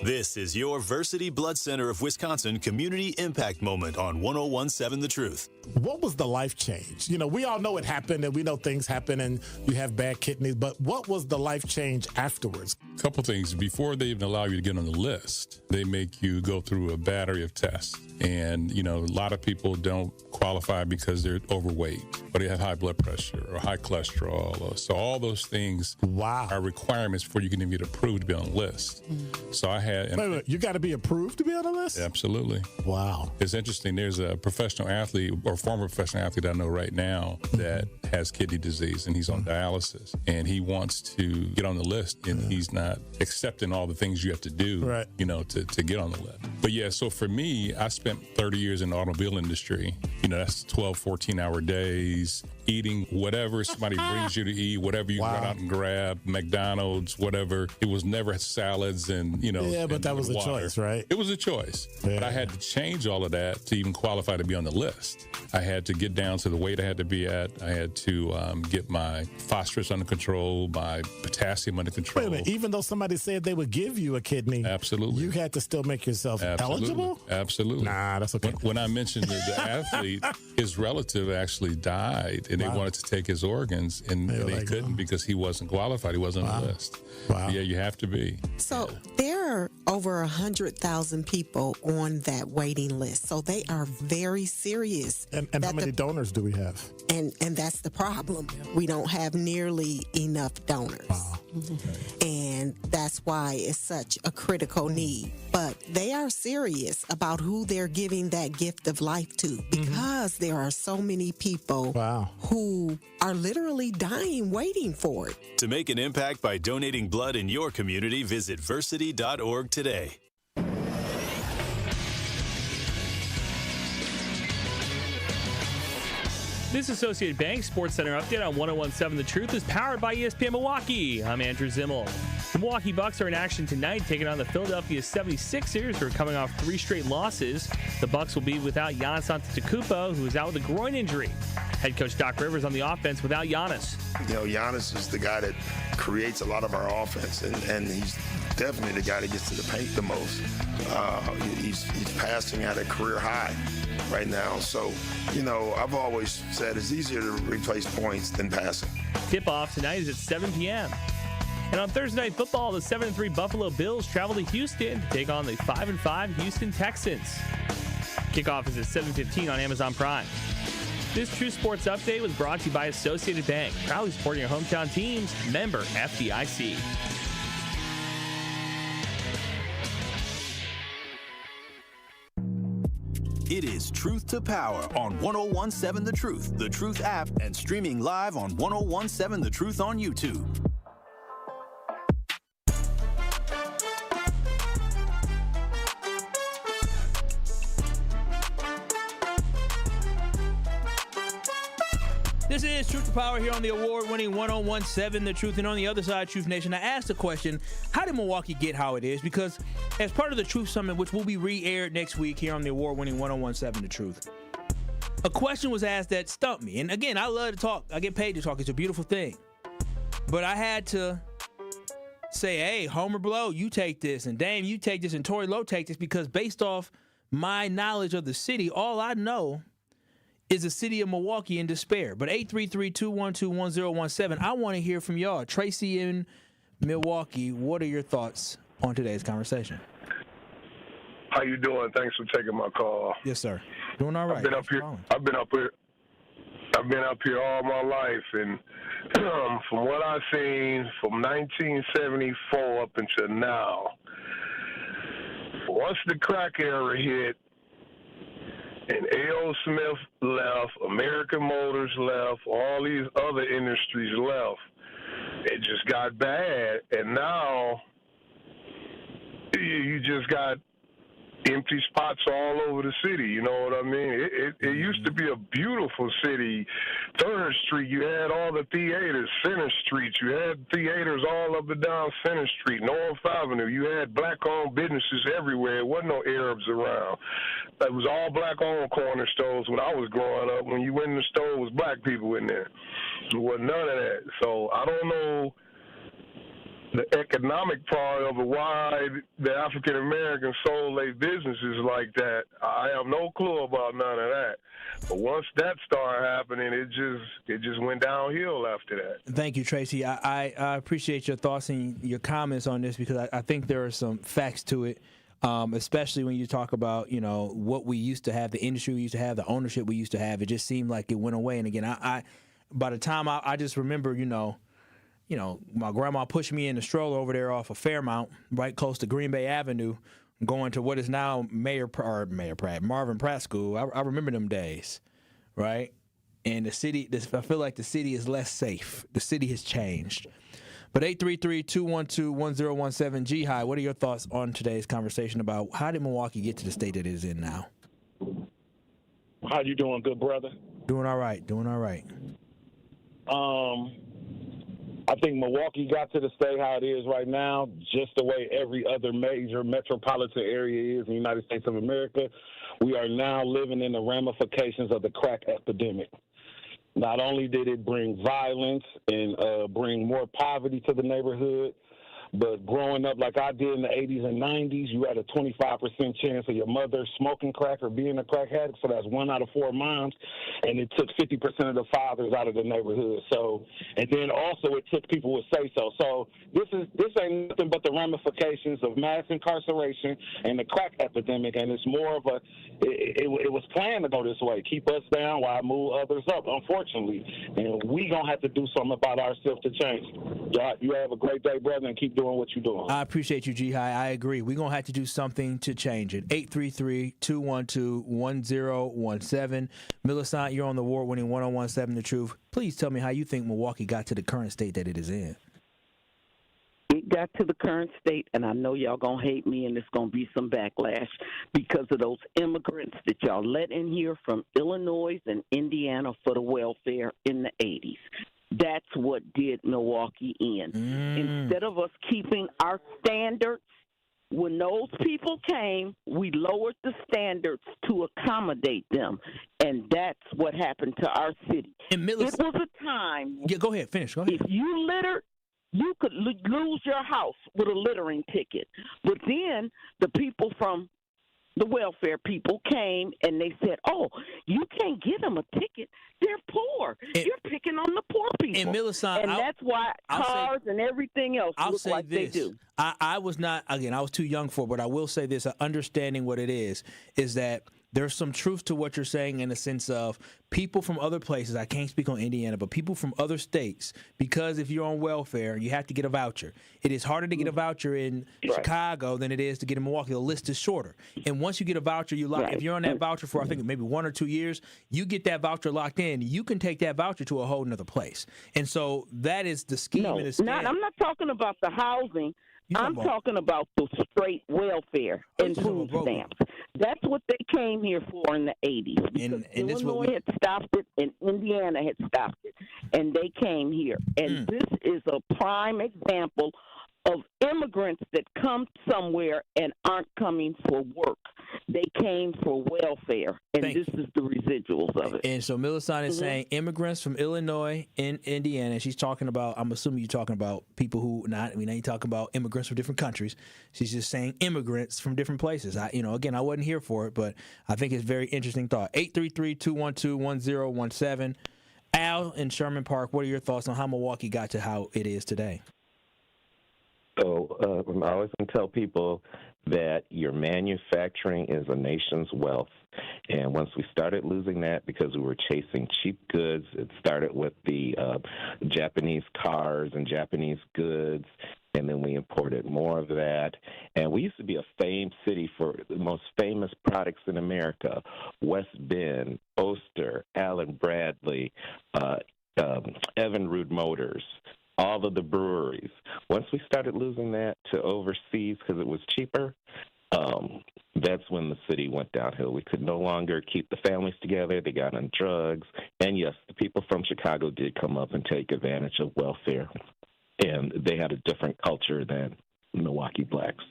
This is your Versity Blood Center of Wisconsin Community Impact Moment on 101.7 The Truth. What was the life change? You know, we all know it happened and we know things happen and you have bad kidneys, but what was the life change afterwards? A couple things. Before they even allow you to get on the list, they make you go through a battery of tests. And, you know, a lot of people don't qualify because they're overweight or they have high blood pressure or high cholesterol. So all those things are requirements before you can even get approved to be on the list. So I had... Wait, you got to be approved to be on the list? Absolutely. Wow. It's interesting. There's a professional athlete or former professional athlete I know right now that has kidney disease and he's on dialysis and he wants to get on the list and he's not accepting all the things you have to do, you know, to get on the list. But yeah, so for me, I spent 30 years in the automobile industry. You know, that's 12, 14-hour days, eating whatever somebody brings you to eat, whatever you run out and grab, McDonald's, whatever. It was never salads and, you know. Yeah, but that was a choice, right? It was a choice. Yeah. But I had to change all of that to even qualify to be on the list. I had to get down to the weight I had to be at. I had to get my phosphorus under control, my potassium under control. Wait a minute. Even though somebody said they would give you a kidney, absolutely, you had to still make yourself eligible? Absolutely. Nah, that's okay. When I mentioned the athlete, his relative actually died, and they wanted to take his organs, and they couldn't because he wasn't qualified. He wasn't on the list. Wow. Yeah, you have to be. So there are over 100,000 people on that waiting list. So they are very serious. And how many donors do we have? And that's the problem. We don't have nearly enough donors. Wow. And that's why it's such a critical need. But they are serious about who they're giving that gift of life to because there are so many people who are literally dying waiting for it. To make an impact by donating blood in your community, visit versity.org today. This Associated Bank Sports Center update on 101.7 The Truth is powered by ESPN Milwaukee. I'm Andrew Zimmel. The Milwaukee Bucks are in action tonight, taking on the Philadelphia 76ers, who are coming off 3 straight losses. The Bucks will be without Giannis Antetokounmpo, who is out with a groin injury. Head coach Doc Rivers on the offense without Giannis. You know, Giannis is the guy that creates a lot of our offense, and he's definitely the guy that gets to the paint the most. He's passing at a career high right now. So, you know, I've always said it's easier to replace points than passing. Tip-off tonight is at 7 p.m. And on Thursday Night Football, the 7-3 Buffalo Bills travel to Houston to take on the 5-5 Houston Texans. Kickoff is at 7:15 on Amazon Prime. This True Sports Update was brought to you by Associated Bank, proudly supporting your hometown teams, member FDIC. It is Truth to Power on 101.7 The Truth app, and streaming live on 101.7 The Truth on YouTube. This is Truth to Power here on the award-winning 101.7 The Truth. And on the other side, Truth Nation, I asked the question, how did Milwaukee get how it is? Because as part of the Truth Summit, which will be re-aired next week here on the award-winning 101.7 The Truth, a question was asked that stumped me. And again, I love to talk. I get paid to talk. It's a beautiful thing. But I had to say, hey, Homer Blow, you take this. And Dame, you take this. And Tory Lowe take this. Because based off my knowledge of the city, all I know is the city of Milwaukee in despair. But 833-212-1017, I want to hear from y'all. Tracy in Milwaukee, what are your thoughts on today's conversation? How you doing? Thanks for taking my call. Yes, sir. Doing all right. I've been up here all my life, and from what I've seen from 1974 up until now, once the crack era hit, and A.O. Smith left, American Motors left, all these other industries left. It just got bad. And now you just got empty spots all over the city. You know what I mean? It used to be a beautiful city. 3rd Street, you had all the theaters. Center Street, you had theaters all up and down Center Street. North Avenue, you had black-owned businesses everywhere. There wasn't no Arabs around. It was all black-owned corner stores when I was growing up. When you went in the store, it was black people in there. There wasn't none of that. So I don't know the economic part of it, why the African Americans sold their businesses like that. I have no clue about none of that. But once that started happening, it just went downhill after that. Thank you, Tracy. I appreciate your thoughts and your comments on this, because I think there are some facts to it, especially when you talk about, you know, what we used to have, the industry we used to have, the ownership we used to have. It just seemed like it went away. And again, by the time I just remember, you know, my grandma pushed me in the stroller over there off of Fairmount, right close to Green Bay Avenue, going to what is now Marvin Pratt School. I remember them days, right? And the city, I feel like the city is less safe. The city has changed. But 833-212-1017, G-High, what are your thoughts on today's conversation about how did Milwaukee get to the state that it is in now? How you doing, good brother? Doing all right. I think Milwaukee got to the state how it is right now, just the way every other major metropolitan area is in the United States of America. We are now living in the ramifications of the crack epidemic. Not only did it bring violence and bring more poverty to the neighborhood, but growing up like I did in the 80s and 90s, you had a 25% chance of your mother smoking crack or being a crack addict, so that's 1 out of 4 moms, and it took 50% of the fathers out of the neighborhood. So, and then also it took people with say-so. So this ain't nothing but the ramifications of mass incarceration and the crack epidemic, and it's more of it was planned to go this way, keep us down while I move others up, unfortunately, and we gonna have to do something about ourselves to change. You have a great day, brother, and keep doing what you're doing. I appreciate you, G-High. I agree. We're going to have to do something to change it. 833-212-1017. Millicent, you're on the award-winning 1017 The Truth. Please tell me how you think Milwaukee got to the current state that it is in. It got to the current state, and I know y'all going to hate me, and there's going to be some backlash because of those immigrants that y'all let in here from Illinois and Indiana for the welfare in the 80s. That's what did Milwaukee in. Instead of us keeping our standards, when those people came, we lowered the standards to accommodate them, and that's what happened to our city. It was a time. Yeah, go ahead. Finish. Go ahead. If you littered, you could lose your house with a littering ticket. But then the people from the welfare people came and they said, oh, you can't give them a ticket. They're poor. You're picking on the poor people. And Millicent, and that's why cars and everything else look like they do. I was not, again, I was too young for it, but I will say this, understanding what it is that there's some truth to what you're saying in the sense of people from other places, I can't speak on Indiana, but people from other states, because if you're on welfare, you have to get a voucher. It is harder to get a voucher in Chicago than it is to get in Milwaukee. The list is shorter. And once you get a voucher, you lock. If you're on that voucher for, I think, maybe 1 or 2 years, you get that voucher locked in. You can take that voucher to a whole nother place. And so that is the scheme and the scam. I'm not talking about the housing. I'm talking about the straight welfare and food stamps. That's what they came here for in the 80s. Because Illinois had stopped it and Indiana had stopped it. And they came here. And this is a prime example of immigrants that come somewhere and aren't coming for work. They came for welfare, and this is the residuals of it. And so Millicent is saying immigrants from Illinois and Indiana. She's talking about, I'm assuming you're talking about people who ain't talking about immigrants from different countries. She's just saying immigrants from different places. Again, I wasn't here for it, but I think it's a very interesting thought. 833-212-1017. Al in Sherman Park, what are your thoughts on how Milwaukee got to how it is today? So I always tell people that your manufacturing is a nation's wealth. And once we started losing that because we were chasing cheap goods, it started with the Japanese cars and Japanese goods, and then we imported more of that. And we used to be a famed city for the most famous products in America: West Bend, Oster, Allen Bradley, Evinrude Motors, all of the breweries. Once we started losing that to overseas because it was cheaper, That's when the city went downhill. We could no longer keep the families together. They got on drugs. And, yes, the people from Chicago did come up and take advantage of welfare. And they had a different culture than Milwaukee blacks.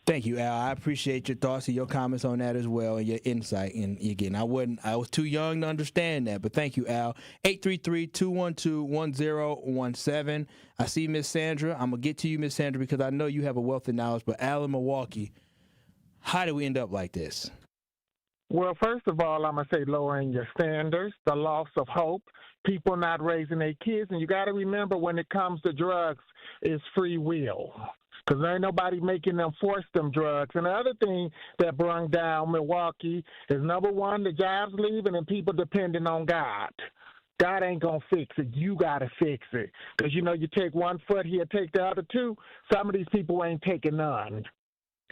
Thank you, Al. I appreciate your thoughts and your comments on that as well, and your insight. And again, I was too young to understand that, but thank you, Al. 833-212-1017. I see Miss Sandra. I'm gonna get to you, Miss Sandra, because I know you have a wealth of knowledge. But Al in Milwaukee, how did we end up like this? Well, first of all, I'm going to say lowering your standards, the loss of hope, people not raising their kids. And you got to remember when it comes to drugs, it's free will. Because there ain't nobody making them force them drugs. And the other thing that brung down Milwaukee is, number one, the jobs leaving and people depending on God. God ain't going to fix it. You got to fix it. Because, you take one foot, he'll take the other two. Some of these people ain't taking none.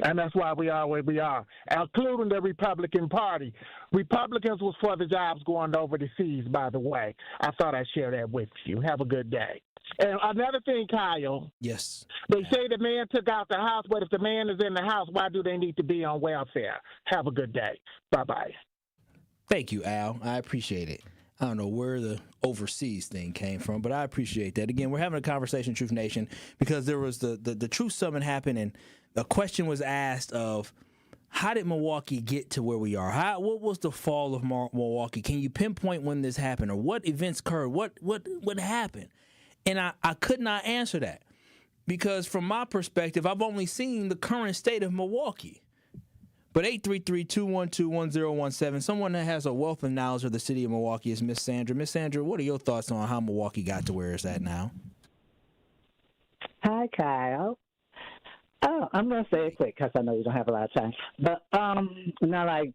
And that's why we are where we are, including the Republican Party. Republicans was for the jobs going over the seas, by the way. I thought I'd share that with you. Have a good day. And another thing, Kyle. Yes. They say the man took out the house, but if the man is in the house, why do they need to be on welfare? Have a good day. Bye-bye. Thank you, Al. I appreciate it. I don't know where the overseas thing came from, but I appreciate that. Again, we're having a conversation, Truth Nation, because there was the Truth Summit happened, and a question was asked of how did Milwaukee get to where we are? What was the fall of Milwaukee? Can you pinpoint when this happened, or what events occurred? What happened? And I could not answer that because from my perspective, I've only seen the current state of Milwaukee. But 833-212-1017, someone that has a wealth of knowledge of the city of Milwaukee is Miss Sandra. Miss Sandra, what are your thoughts on how Milwaukee got to where it's at now? Hi, Kyle. Oh, I'm going to say it quick because I know you don't have a lot of time. But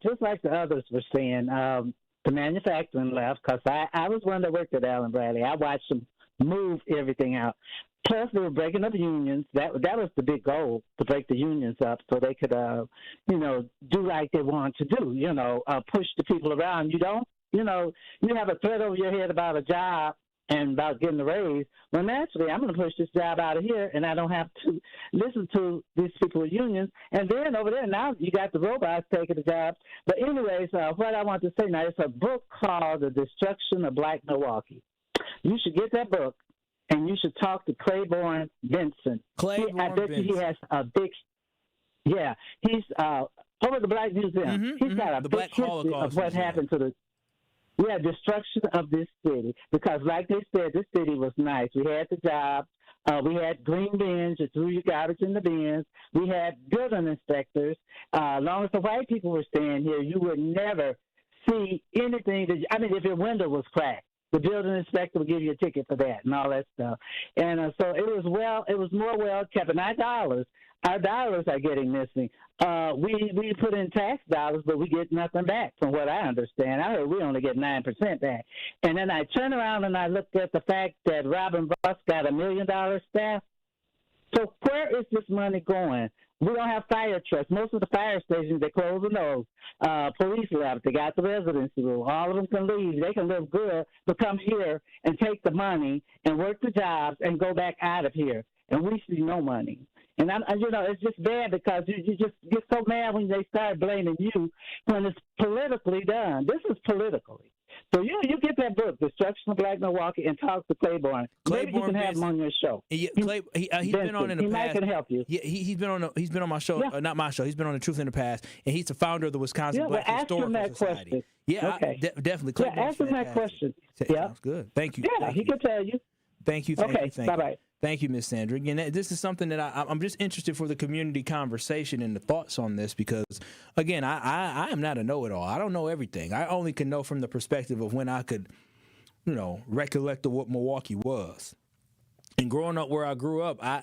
just like the others were saying, the manufacturing left because I was one that worked at Allen Bradley. I watched them move everything out. Plus, they were breaking up unions. That was the big goal, to break the unions up so they could, do like they wanted to do, push the people around. You don't, you have a threat over your head about a job and about getting a raise. Well, naturally, I'm going to push this job out of here, and I don't have to listen to these people with unions. And then over there, now you got the robots taking the jobs. But anyways, what I want to say now, it's a book called The Destruction of Black Milwaukee. You should get that book. And you should talk to Claiborne Benson. I bet you he has a big, he's over at the Black Museum. He's got a big history of what happened to the destruction of this city. Because like they said, this city was nice. We had the jobs. We had green bins. You threw your garbage in the bins. We had building inspectors. As long as the white people were staying here, you would never see anything. If your window was cracked, the building inspector would give you a ticket for that and all that stuff. And so it was more well kept. And our dollars are getting missing. We put in tax dollars, but we get nothing back from what I understand. I heard we only get 9% back. And then I turn around and I looked at the fact that Robin Buss got $1 million staff. So where is this money going? We don't have fire trucks. Most of the fire stations, they close the nose. Police left. They got the residency rule. All of them can leave. They can live good, but come here and take the money and work the jobs and go back out of here. And we see no money. And, it's just bad because you just get so mad when they start blaming you when it's politically done. This is politically. So you get that book, Destruction of Black Milwaukee, and talk to Claiborne. Maybe you can have him on your show. He's been on in the past. He might can help you. Yeah, he's been on my show, not my show. He's been on the Truth in the Past, and he's the founder of the Wisconsin Black Historical Society. Question. Yeah, okay. Definitely. Ask him that question. Sounds good. Thank you. Yeah, he can tell you. Thank you. Bye-bye. Thank you, Miss Sandra. Again, this is something that I'm just interested for the community conversation and the thoughts on this because, again, I am not a know-it-all. I don't know everything. I only can know from the perspective of when I could, recollect of what Milwaukee was. And growing up where I grew up, I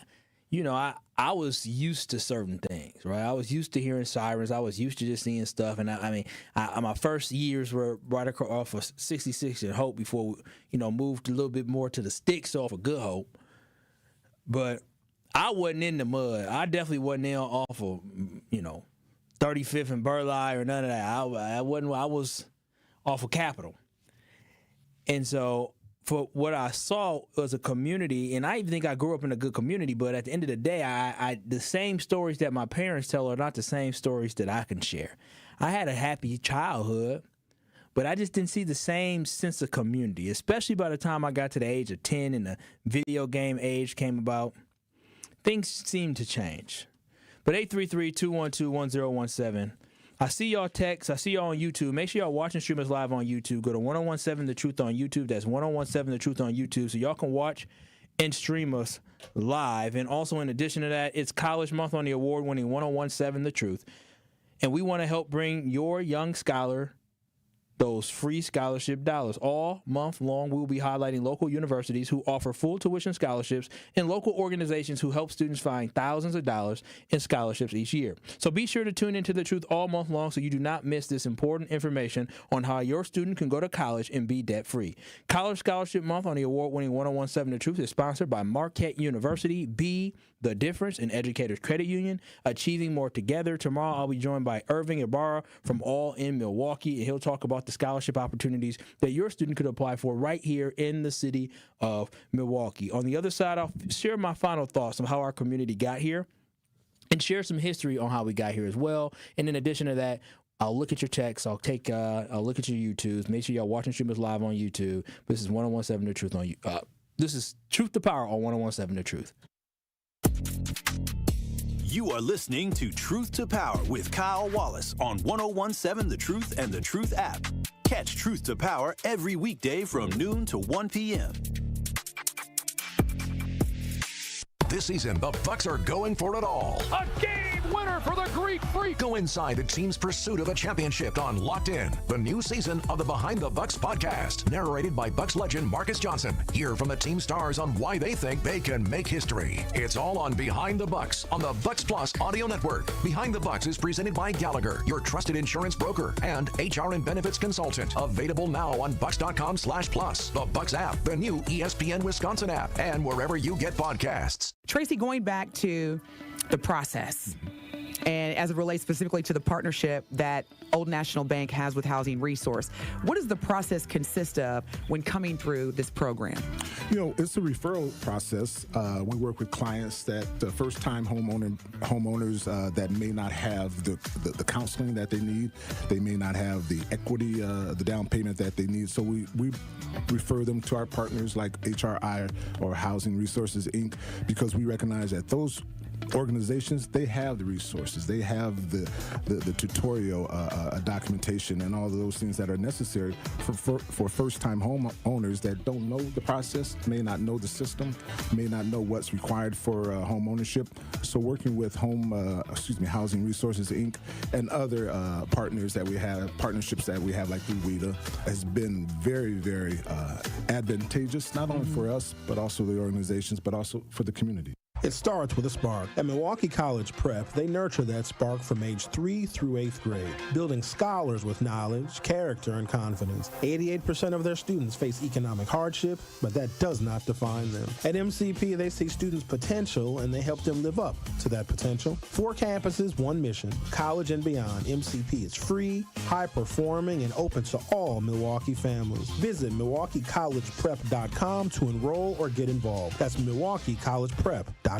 was used to certain things, right? I was used to hearing sirens. I was used to just seeing stuff. And my first years were right across off of 66 and Hope before, moved a little bit more to the sticks off of Good Hope. But I wasn't in the mud. I definitely wasn't in off of, 35th and Burleigh or none of that. I was off of Capitol. And so for what I saw was a community, and I even think I grew up in a good community, but at the end of the day, I the same stories that my parents tell are not the same stories that I can share. I had a happy childhood, but I just didn't see the same sense of community, especially by the time I got to the age of 10 and the video game age came about. Things seemed to change. But 833-212-1017. I see y'all text. I see y'all on YouTube. Make sure y'all watching stream us live on YouTube. Go to 1017 The Truth on YouTube. That's 1017 The Truth on YouTube. So y'all can watch and stream us live. And also, in addition to that, it's College Month on the award-winning 1017 The Truth. And we want to help bring your young scholar those free scholarship dollars. All month long, we will be highlighting local universities who offer full tuition scholarships and local organizations who help students find thousands of dollars in scholarships each year. So be sure to tune into The Truth all month long so you do not miss this important information on how your student can go to college and be debt-free. College Scholarship Month on the award-winning 1017 The Truth is sponsored by Marquette University, Be the Difference, and Educators Credit Union, Achieving More Together. Tomorrow, I'll be joined by Irving Ibarra from All in Milwaukee, and he'll talk about the scholarship opportunities that your student could apply for right here in the city of Milwaukee. On the other side, I'll share my final thoughts on how our community got here and share some history on how we got here as well. And in addition to that, I'll look at your texts. I'll look at your YouTubes. Make sure y'all watching streamers live on YouTube. This is 1017 The Truth on this is Truth to Power on 1017 The Truth. You are listening to Truth to Power with Kyle Wallace on 1017 The Truth and The Truth app. Catch Truth to Power every weekday from noon to 1 p.m. This season, the Bucks are going for it all. A game winner for the Greek Freak. Go inside the team's pursuit of a championship on Locked In, the new season of the Behind the Bucks podcast, narrated by Bucks legend Marcus Johnson. Hear from the team stars on why they think they can make history. It's all on Behind the Bucks on the Bucks Plus audio network. Behind the Bucks is presented by Gallagher, your trusted insurance broker and HR and benefits consultant. Available now on Bucks.com/plus, the Bucks app, the new ESPN Wisconsin app, and wherever you get podcasts. Tracy, going back to the process, and as it relates specifically to the partnership that Old National Bank has with Housing Resource, what does the process consist of when coming through this program? You know, it's a referral process. We work with clients that first-time homeowners that may not have the counseling that they need. They may not have the equity, the down payment that they need. So we refer them to our partners like HRI or Housing Resources, Inc., because we recognize that those organizations, they have the resources, they have the tutorial documentation and all of those things that are necessary for first-time homeowners that don't know the process, may not know the system, may not know what's required for home ownership. So working with Housing Resources, Inc. and other partnerships that we have like through WIDA has been very, very advantageous, not only for us, but also the organizations, but also for the community. It starts with a spark. At Milwaukee College Prep, they nurture that spark from age 3 through 8th grade, building scholars with knowledge, character, and confidence. 88% of their students face economic hardship, but that does not define them. At MCP, they see students' potential, and they help them live up to that potential. 4 campuses, 1 mission. College and beyond, MCP is free, high-performing, and open to all Milwaukee families. Visit MilwaukeeCollegePrep.com to enroll or get involved. That's MilwaukeeCollegePrep.com.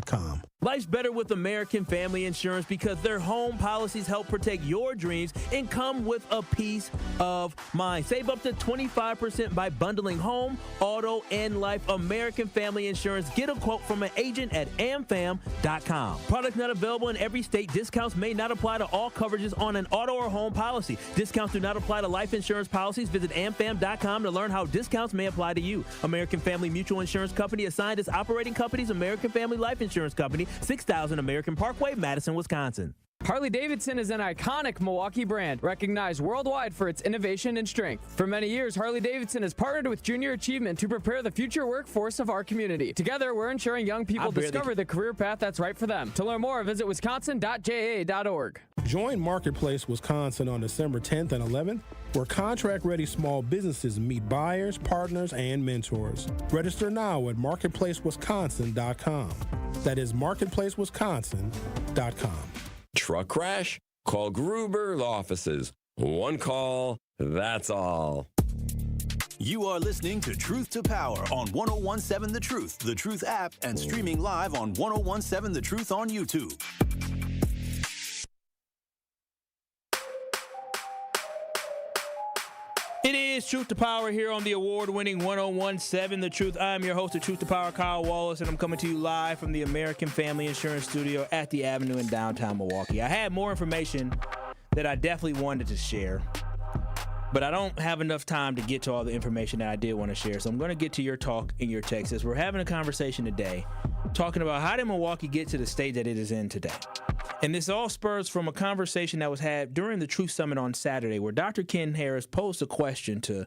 Life's better with American Family Insurance because their home policies help protect your dreams and come with a peace of mind. Save up to 25% by bundling home, auto, and life. American Family Insurance. Get a quote from an agent at amfam.com. Products not available in every state. Discounts may not apply to all coverages on an auto or home policy. Discounts do not apply to life insurance policies. Visit amfam.com to learn how discounts may apply to you. American Family Mutual Insurance Company assigned as operating companies American Family Life Insurance Company, 6000 American Parkway, Madison, Wisconsin. Harley-Davidson is an iconic Milwaukee brand, recognized worldwide for its innovation and strength. For many years, Harley-Davidson has partnered with Junior Achievement to prepare the future workforce of our community. Together, we're ensuring young people discover the career path that's right for them. To learn more, visit wisconsin.ja.org. Join Marketplace Wisconsin on December 10th and 11th, where contract-ready small businesses meet buyers, partners, and mentors. Register now at marketplacewisconsin.com. That is marketplacewisconsin.com. Truck crash? Call Gruber offices. One call, that's all. You are listening to Truth to Power on 1017 The Truth app, and streaming live on 1017 The Truth on YouTube. It is Truth to Power here on the award-winning 1017 The Truth. I'm your host of Truth to Power, Kyle Wallace, and I'm coming to you live from the American Family Insurance Studio at the Avenue in downtown Milwaukee. I had more information that I definitely wanted to share, but I don't have enough time to get to all the information that I did want to share, so I'm going to get to your talk and your texts. We're having a conversation today talking about how did Milwaukee get to the state that it is in today. And this all spurs from a conversation that was had during the Truth Summit on Saturday, where Dr. Ken Harris posed a question to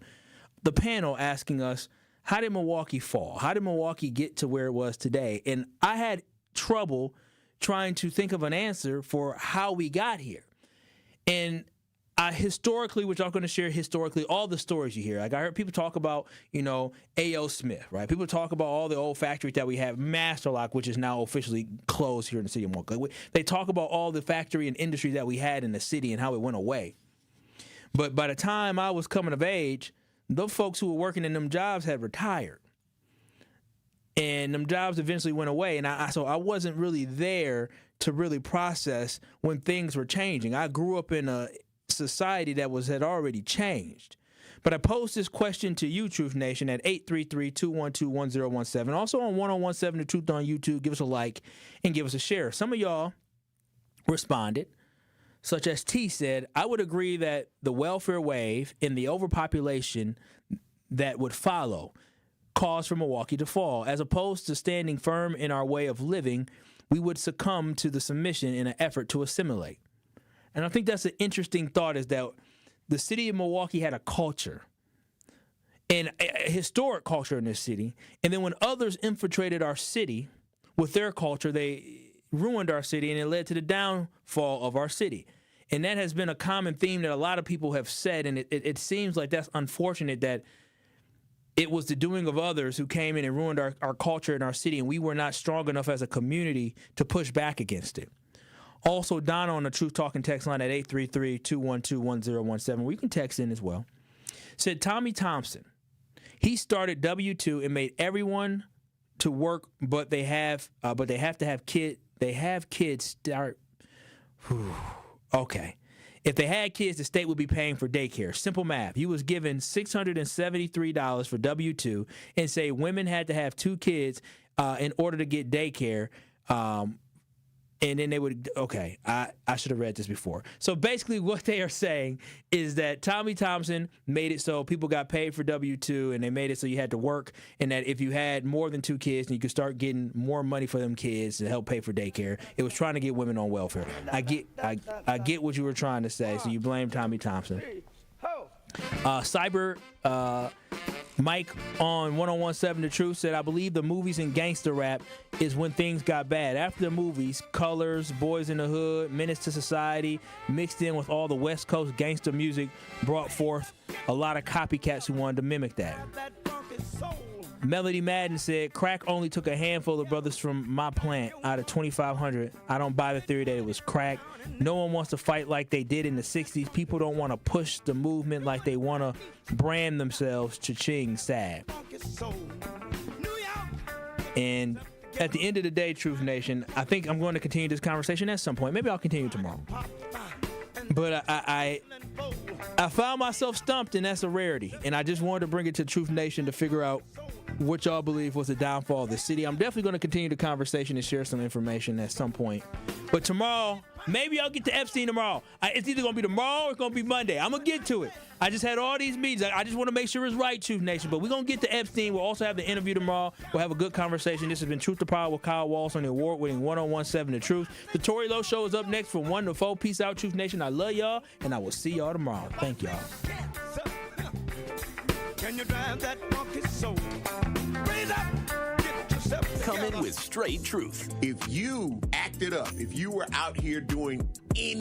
the panel asking us, how did Milwaukee fall? How did Milwaukee get to where it was today? And I had trouble trying to think of an answer for how we got here. And historically, which I'm going to share historically, all the stories you hear. Like I heard people talk about, A.O. Smith, right? People talk about all the old factories that we have, Masterlock, which is now officially closed here in the city of Milwaukee. They talk about all the factory and industries that we had in the city and how it went away. But by the time I was coming of age, the folks who were working in them jobs had retired. And them jobs eventually went away. And so I wasn't really there to really process when things were changing. I grew up in a society that had already changed. But I posed this question to you, Truth Nation, at 833-212-1017. Also on 1017 The Truth on YouTube. Give us a like and give us a share. Some of y'all responded, such as T said, I would agree that the welfare wave and the overpopulation that would follow caused for Milwaukee to fall. As opposed to standing firm in our way of living, we would succumb to the submission in an effort to assimilate. And I think that's an interesting thought, is that the city of Milwaukee had a culture, and a historic culture in this city. And then when others infiltrated our city with their culture, they ruined our city, and it led to the downfall of our city. And that has been a common theme that a lot of people have said, and it seems like that's unfortunate that it was the doing of others who came in and ruined our culture in our city, and we were not strong enough as a community to push back against it. Also, Donna on the Truth Talking text line at 833-212-1017, where you can text in as well, said Tommy Thompson, he started W-2 and made everyone to work, but they have to have kids. They have kids start. Okay. If they had kids, the state would be paying for daycare. Simple math. He was given $673 for W-2 and say women had to have 2 kids in order to get daycare. And then they would, okay, I should have read this before. So basically what they are saying is that Tommy Thompson made it so people got paid for W-2, and they made it so you had to work, and that if you had more than 2 kids, then you could start getting more money for them kids to help pay for daycare. It was trying to get women on welfare. I get what you were trying to say, so you blame Tommy Thompson. Cyber Mike on 1017 The Truth said, I believe the movies and gangster rap is when things got bad. After the movies, Colors, Boys in the Hood, Menace to Society, mixed in with all the West Coast gangster music, brought forth a lot of copycats who wanted to mimic that. Melody Madden said, crack only took a handful of brothers from my plant out of 2,500. I don't buy the theory that it was crack. No one wants to fight like they did in the 60s. People don't want to push the movement like they want to brand themselves. Cha-ching, sad. And at the end of the day, Truth Nation, I think I'm going to continue this conversation at some point. Maybe I'll continue tomorrow. But I found myself stumped, and that's a rarity. And I just wanted to bring it to Truth Nation to figure out what y'all believe was the downfall of the city. I'm definitely going to continue the conversation and share some information at some point. But tomorrow, maybe I'll get to Epstein tomorrow. It's either going to be tomorrow or it's going to be Monday. I'm going to get to it. I just had all these meetings. I just want to make sure it's right, Truth Nation. But we're going to get to Epstein. We'll also have the interview tomorrow. We'll have a good conversation. This has been Truth to Power with Kyle Wallace on the award-winning 1017 The Truth. The Tory Lowe Show is up next from 1 to 4. Peace out, Truth Nation. I love y'all, and I will see y'all tomorrow. Thank y'all. Can you drive that monkey soul? Raise up, get yourself together. Come in with straight truth. If you acted up, if you were out here doing any